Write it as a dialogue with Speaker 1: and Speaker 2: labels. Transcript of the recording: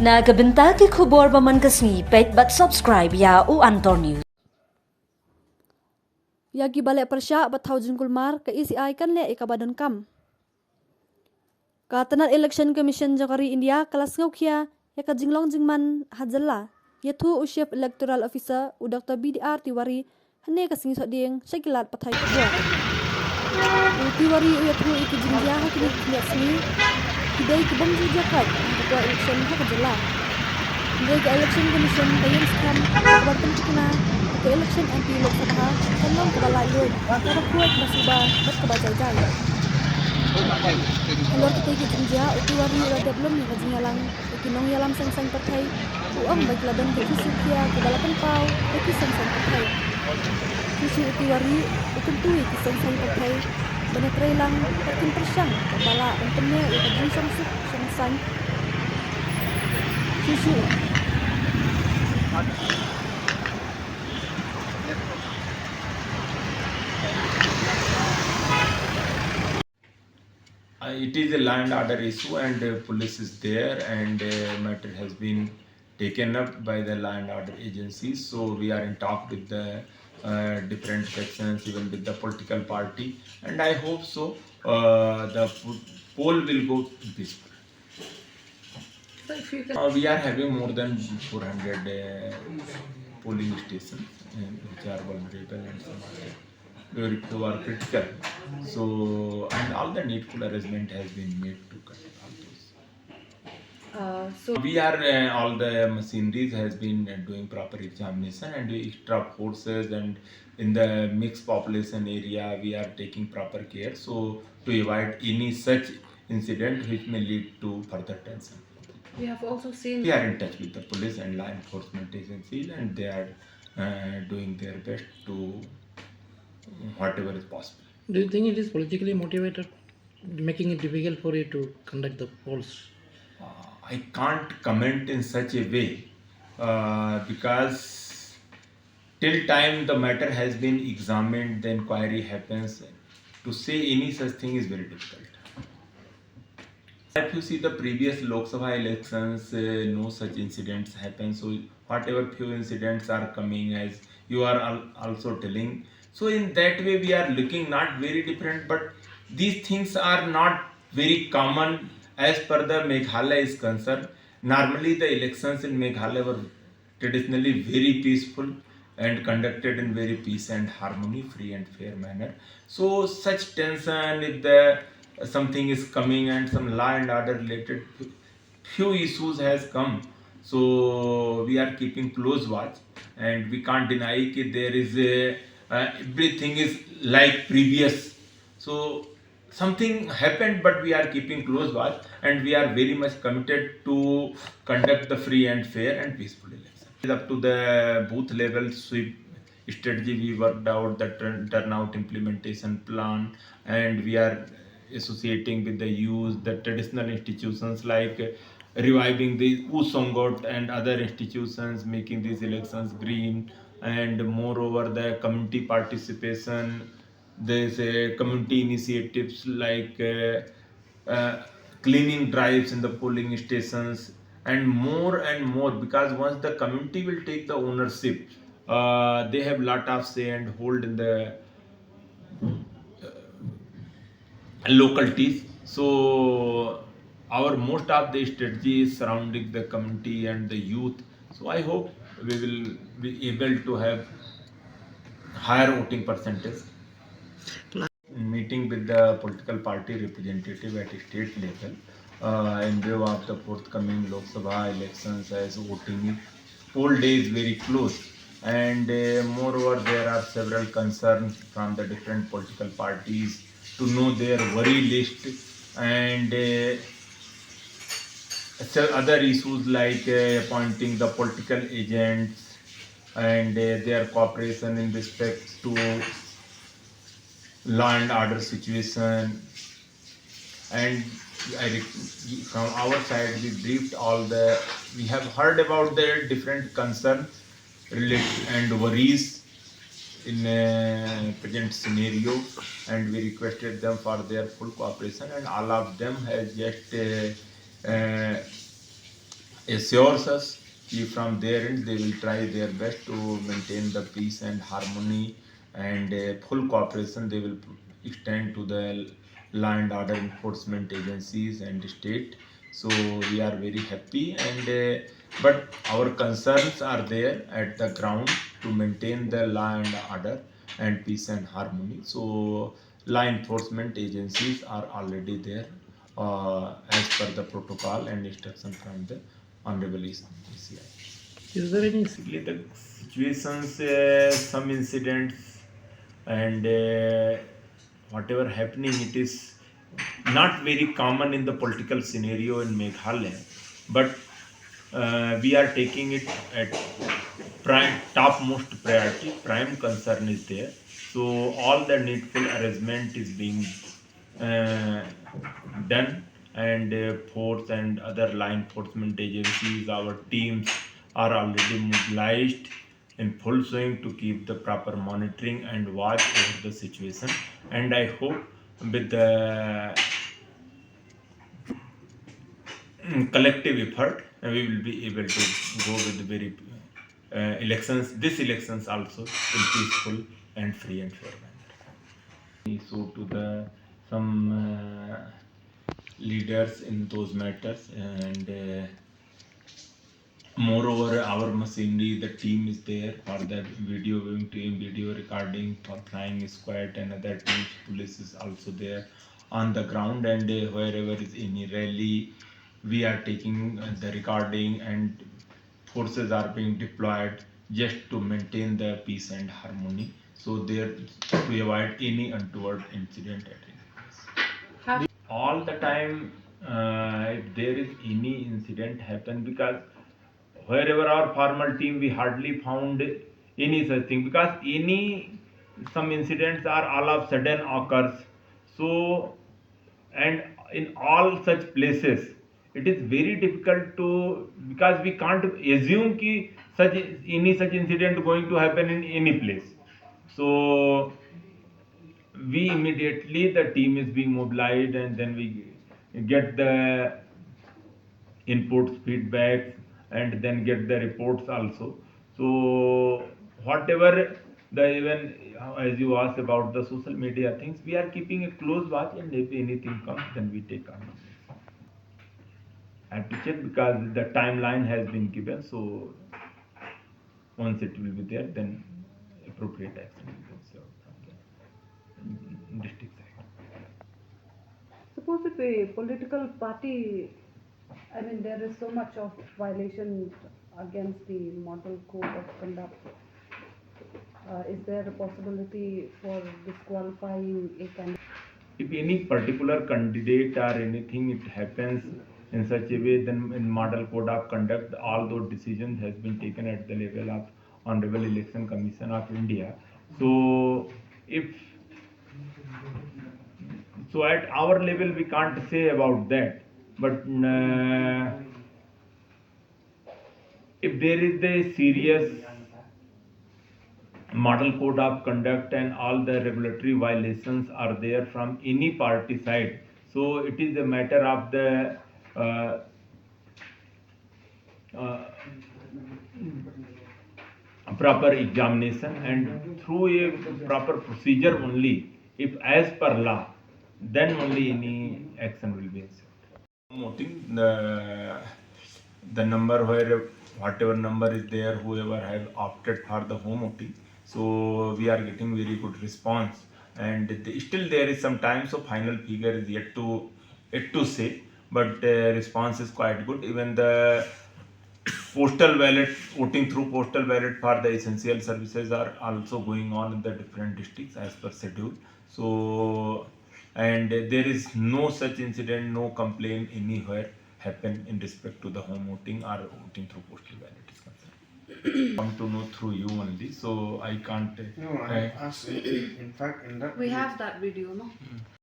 Speaker 1: Nagabenta ki khubor baman kasni page but subscribe ya u Antor News.
Speaker 2: Yagi balik pyrshah bat thaw jingklumar ke ECI kan le kaba donkam. Katanat Election Commission Jangkari India kelas ngaukia ya ka jinglong jingman hajalla yaitu Chief Electoral Officer u Dr. BDR Tiwari hane kasing soding syakilat pathai kubur. Tiwari u yaitu iki jingjia hakini kiasni kidai kibong jujakat ketua election hajalla. Hingga ke Election Commission bayan skam kabartan cikina ke election MP Lok Sabha kanong kebalai yun kada kuat masuba bat kabajai-jai. Alor kita ke jingjia Tiwari rada belum ni kajingalang ikinong yalam sang-sang partai uang bagi laban ke kisukia ke balapan pau ke sang-sang partai. Kisu Tiwari ukentui ke sang-sang partai benetrai lang pakin persyang kebala untungnya ia kajing sang-sang kisu.
Speaker 3: It is a land order issue and police is there and matter has been taken up by the land order agencies. So we are in talk with the different sections, even with the political party, and I hope so the poll will go peaceful. We are having more than 400 polling stations which are vulnerable and some are critical. So, and all the needful arrangement has been made to conduct all those. We are all the machineries has been doing proper examination and extra forces, and in the mixed population area we are taking proper care so to avoid any such incident which may lead to further tension.
Speaker 4: We have also seen.
Speaker 3: We are in touch with the police and law enforcement agencies, and they are doing their best to whatever is possible.
Speaker 5: Do you think it is politically motivated, making it difficult for you to conduct the polls?
Speaker 3: I can't comment in such a way because till time the matter has been examined, the inquiry happens. To say any such thing is very difficult. If you see the previous Lok Sabha elections, no such incidents happen. So whatever few incidents are coming, as you are also telling, so in that way we are looking not very different, but these things are not very common as per the Meghalaya is concerned. Normally the elections in Meghalaya were traditionally very peaceful and conducted in very peace and harmony, free and fair manner. So such tension, if the something is coming and some law and order related few issues has come, so we are keeping close watch, and we can't deny that there is a everything is like previous. So something happened, but we are keeping close watch and we are very much committed to conduct the free and fair and peaceful election. Up to the booth level sweep strategy, we worked out the turnout implementation plan, and we are associating with the youth, the traditional institutions like reviving the Usongot and other institutions, making these elections green, and moreover the community participation. There's a community initiatives like cleaning drives in the polling stations, and more, because once the community will take the ownership, they have lot of say and hold in the localities. So our most of the strategy is surrounding the community and the youth. So I hope we will be able to have higher voting percentage. Meeting with the political party representative at state level in view of the forthcoming Lok Sabha elections, as voting poll day is very close, and moreover there are several concerns from the different political parties to know their worry list, and other issues like appointing the political agents and their cooperation in respect to law and order situation. And from our side we briefed all the, we have heard about the different concerns related and worries in a present scenario, and we requested them for their full cooperation, and all of them has just assures us कि from their end they will try their best to maintain the peace and harmony, and full cooperation they will extend to the law and order enforcement agencies and state. So we are very happy, and but our concerns are there at the ground to maintain the law and order and peace and harmony. So law enforcement agencies are already there as per the protocol and instruction from the Honorable ECI.
Speaker 5: Is there any
Speaker 3: Basically, the situations, some incidents, and whatever happening, it is not very common in the political scenario in Meghalaya, but we are taking it at topmost priority. Prime concern is there, so all the needful arrangement is being uh, done, and force and other law enforcement agencies, our teams are already mobilized in full swing to keep the proper monitoring and watch over the situation. And I hope with the collective effort we will be able to go with the very elections, this elections also in peaceful and free and fair manner. So to the some leaders in those matters, and moreover our machinery, the team is there for the video viewing team, video recording for flying squad and other teams. Police is also there on the ground, and wherever is any rally we are taking the recording, and forces are being deployed just to maintain the peace and harmony, so there to avoid any untoward incident at any place. All the time if there is any incident happen, because wherever our formal team we hardly found any such thing, because any some incidents are all of sudden occurs. So and in all such places it is very difficult to, because we can't assume ki such any such incident going to happen in any place. So we immediately, the team is being mobilized, and then we get the inputs, feedbacks, and then get the reports also. So whatever the, even as you asked about the social media things, we are keeping a close watch, and if anything comes then we take on. I have to check because the timeline has been given, so once it will be there then appropriate action will be served from the district side.
Speaker 2: Suppose if a political party, I mean, there is so much of violation against the model code of conduct. Is there a possibility for disqualifying a candidate?
Speaker 3: If any particular candidate or anything it happens in such a way, then in model code of conduct all those decisions has been taken at the level of Honorable Election Commission of India. So if so at our level we can't say about that, but if there is a serious model code of conduct and all the regulatory violations are there from any party side, so it is a matter of the uh, uh, proper examination, and through a proper procedure only, if as per law, then only any action will be accepted. Promoting the number, where whatever number is there, whoever has opted for the home voting, so we are getting very good response, and still there is some time, so final figure is yet to say, but response is quite good. Even the postal ballot, voting through postal ballot for the essential services are also going on in the different districts as per schedule. So and there is no such incident, no complaint anywhere happen in respect to the home voting or voting through postal ballot is concerned. Want to know through you only, so I can't.
Speaker 4: No, I asked. In fact, in that
Speaker 2: We have that video, no?